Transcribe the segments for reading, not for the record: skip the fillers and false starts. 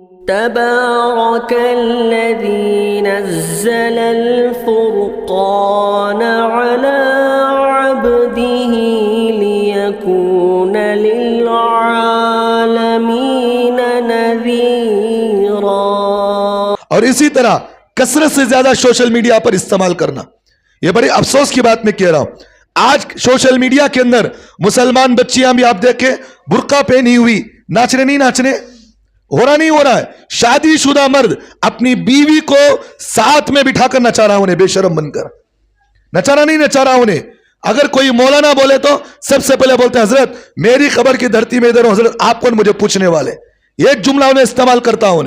تبارك الذي نزل الفرقان على عبده ليكون للعالمين نذيرا. اور اسی طرح کثرت سے زیادہ سوشل میڈیا پر استعمال کرنا. یہ بڑی افسوس کی بات میں کہہ رہا ہوں. آج سوشل میڈیا کے اندر مسلمان بچیاں بھی آپ دیکھیں برقع پہنی ہوئی ناچنے نہیں ناچنے ہو رہا نہیں ہو رہا ہے. شادی شدہ مرد اپنی بیوی کو ساتھ میں بٹھا کر نچا رہا انہیں بے شرم بن کر. نچانا نہیں نچا رہا انہیں. اگر کوئی مولانا بولے تو سب سے پہلے بولتے ہیں حضرت میری خبر کی دھرتی میں ادھر ہوں حضرت آپ کون مجھے پوچھنے والے. یہ جملہ انہیں استعمال کرتا ہوں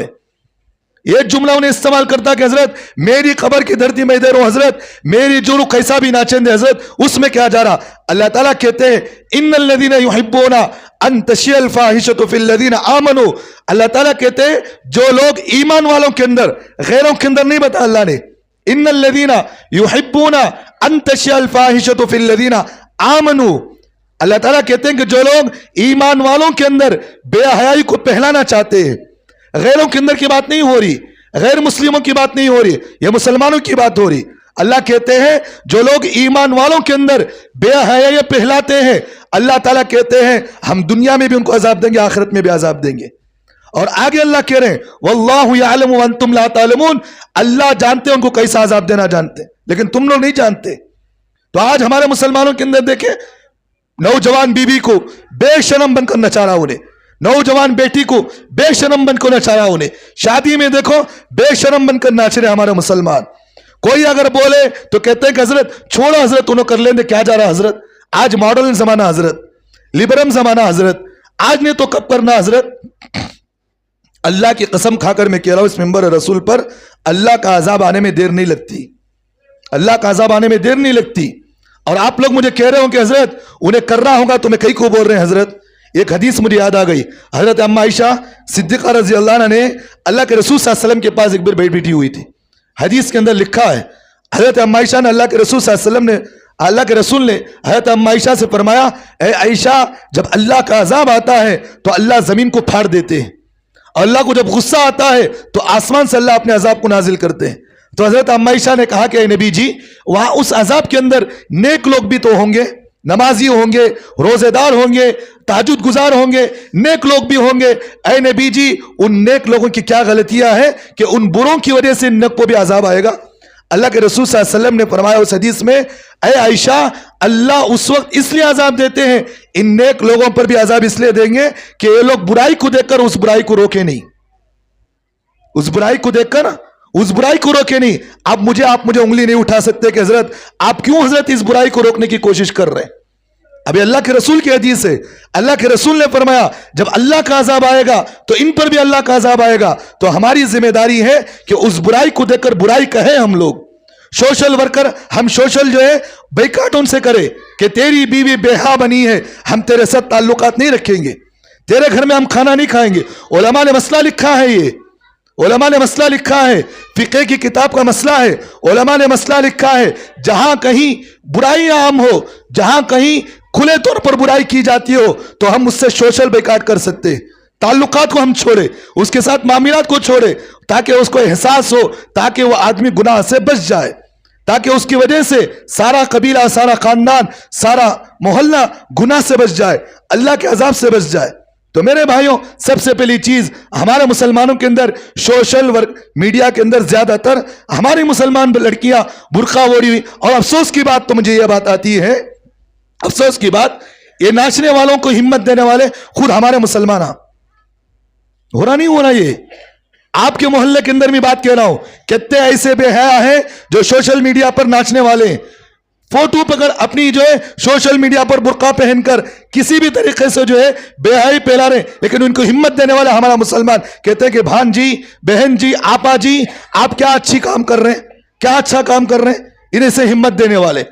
یہ جملہ انہیں استعمال کرتا کہ حضرت میری قبر کی دھرتی میں ادھر ہوں حضرت میری جو کیسا بھی ناچیں دے حضرت اس میں کیا جا رہا. اللہ تعالیٰ کہتے ہیں ان الذین یحبون ان تشیع الفاحشۃ فی الذین آمنوا. اللہ تعالیٰ کہتے ہیں جو لوگ ایمان والوں کے اندر غیروں کے اندر نہیں بتا اللہ نے. ان الذین یحبون ان تشیع الفاحشۃ فی الذین آمنوا. اللہ تعالیٰ کہتے ہیں کہ جو لوگ ایمان والوں کے اندر بے حیائی کو پہلانا چاہتے ہیں. غیروں کے اندر کی بات نہیں ہو رہی, غیر مسلموں کی بات نہیں ہو رہی, یہ مسلمانوں کی بات ہو رہی. اللہ کہتے ہیں جو لوگ ایمان والوں کے اندر بے حیائی پہلاتے ہیں اللہ تعالیٰ کہتے ہیں ہم دنیا میں بھی ان کو عذاب دیں گے آخرت میں بھی عذاب دیں گے. اور آگے اللہ کہہ رہے ہیں واللہ یعلم وانتم لا تعلمون. اللہ جانتے ہیں ان کو کیسا عذاب دینا جانتے ہیں لیکن تم لوگ نہیں جانتے. تو آج ہمارے مسلمانوں کے اندر دیکھیں نوجوان بیوی کو بے شرم بن کر نچا رہا انہیں, نوجوان بیٹی کو بے شرم بن کر نچا رہا انہیں. شادی میں دیکھو بے شرم بن کر ناچ رہے ہمارے مسلمان. کوئی اگر بولے تو کہتے ہیں کہ حضرت چھوڑو حضرت انہوں کر لیں دے کیا جا رہا حضرت. آج ماڈرن زمانہ حضرت, لبرم زمانہ حضرت, آج نہیں تو کب کرنا حضرت. اللہ کی قسم کھا کر میں کہہ رہا ہوں اس منبر رسول پر اللہ کا عذاب آنے میں دیر نہیں لگتی, اللہ کا عذاب آنے میں دیر نہیں لگتی. اور آپ لوگ مجھے کہہ رہے ہو کہ حضرت انہیں کرنا ہوگا تو میں کئی کو بول رہے ہیں حضرت. ایک حدیث مجھے یاد آ گئی. حضرت اما عائشہ صدیقہ رضی اللہ عنہ نے اللہ کے رسول صلی اللہ علیہ وسلم کے پاس ایک بار بیٹھی ہوئی تھی. حدیث کے اندر لکھا ہے حضرت اما عائشہ نے اللہ کے رسول صلی اللہ علیہ وسلم نے اللہ کے رسول نے حضرت اما عائشہ سے فرمایا اے عائشہ جب اللہ کا عذاب آتا ہے تو اللہ زمین کو پھاڑ دیتے ہیں اور اللہ کو جب غصہ آتا ہے تو آسمان سے اللہ اپنے عذاب کو نازل کرتے ہیں. تو حضرت اما عائشہ نے کہا کہ اے نبی جی وہاں اس عذاب کے اندر نیک لوگ بھی تو ہوں گے, نمازی ہوں گے, روزے دار ہوں گے, تہجد گزار ہوں گے, نیک لوگ بھی ہوں گے. اے نبی جی ان نیک لوگوں کی کیا غلطیاں ہیں کہ ان بروں کی وجہ سے نیک کو بھی عذاب آئے گا. اللہ کے رسول صلی اللہ علیہ وسلم نے فرمایا اس حدیث میں اے عائشہ اللہ اس وقت اس لیے عذاب دیتے ہیں ان نیک لوگوں پر بھی عذاب اس لیے دیں گے کہ یہ لوگ برائی کو دیکھ کر اس برائی کو روکے نہیں, اس برائی کو دیکھ کر اس برائی کو روکے نہیں. آپ مجھے انگلی نہیں اٹھا سکتے کہ حضرت آپ کیوں حضرت اس برائی کو روکنے کی کوشش کر رہے ہیں. ابھی اللہ کے رسول کی حدیث ہے, اللہ کے رسول نے فرمایا جب اللہ کا عذاب آئے گا تو ان پر بھی اللہ کا عذاب آئے گا. تو ہماری ذمہ داری ہے کہ اس برائی کو دیکھ کر برائی کہیں ہم لوگ. سوشل ورکر ہم سوشل جو ہے بیکاٹ ان سے کرے کہ تیری بیوی بے حیا بنی ہے ہم تیرے ساتھ تعلقات نہیں رکھیں گے, تیرے گھر میں ہم کھانا نہیں کھائیں گے. علماء نے مسئلہ لکھا ہے, یہ علماء نے مسئلہ لکھا ہے, فقہ کی کتاب کا مسئلہ ہے. علماء نے مسئلہ لکھا ہے جہاں کہیں برائی عام ہو, جہاں کہیں کھلے طور پر برائی کی جاتی ہو تو ہم اس سے سوشل بیکاٹ کر سکتے ہیں. تعلقات کو ہم چھوڑے, اس کے ساتھ معاملات کو چھوڑے تاکہ اس کو احساس ہو, تاکہ وہ آدمی گناہ سے بچ جائے, تاکہ اس کی وجہ سے سارا قبیلہ, سارا خاندان, سارا محلہ گناہ سے بچ جائے, اللہ کے عذاب سے بچ جائے. تو میرے بھائیوں سب سے پہلی چیز ہمارے مسلمانوں کے اندر سوشل ورک میڈیا کے اندر زیادہ تر ہماری مسلمان لڑکیاں برقع اوڑھی ہوئی. اور افسوس کی بات تو مجھے یہ بات آتی ہے, افسوس کی بات یہ ناچنے والوں کو ہمت دینے والے خود ہمارے مسلمان ہیں. ہو رہا نہیں ہو رہا. یہ آپ کے محلے کے اندر بھی بات کہہ رہا ہوں, کتنے ایسے بے حیا ہیں جو سوشل میڈیا پر ناچنے والے ہیں, فوٹو پکڑ اپنی جو ہے سوشل میڈیا پر برقع پہن کر کسی بھی طریقے سے جو ہے بے حیائی پھیلا رہے, لیکن ان کو ہمت دینے والا ہمارا مسلمان کہتے ہیں کہ بھان جی, بہن جی, آپا جی آپ کیا اچھی کام کر رہے ہیں, کیا اچھا کام کر رہے ہیں. انہیں سے ہمت دینے والے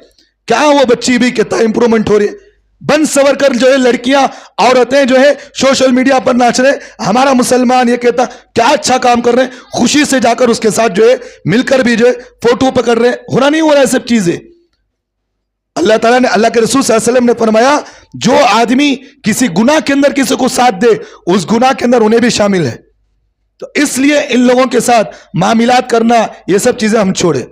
کیا وہ بچی بھی کتنا امپرومنٹ ہو رہی ہے. بن سور کر جو ہے لڑکیاں عورتیں جو ہے سوشل میڈیا پر ناچ رہے, ہمارا مسلمان یہ کہتا کیا اچھا کام کر رہے ہیں, خوشی سے جا کر اس کے ساتھ جو ہے مل کر بھی جو ہے فوٹو پکڑ رہے ہیں. ہونا نہیں ہو رہا ہے سب چیزیں. اللہ تعالیٰ نے, اللہ کے رسول صلی اللہ علیہ وسلم نے فرمایا جو آدمی کسی گناہ کے اندر کسی کو ساتھ دے اس گناہ کے اندر انہیں بھی شامل ہے. تو اس لیے ان لوگوں کے ساتھ معاملات کرنا یہ سب چیزیں ہم چھوڑیں.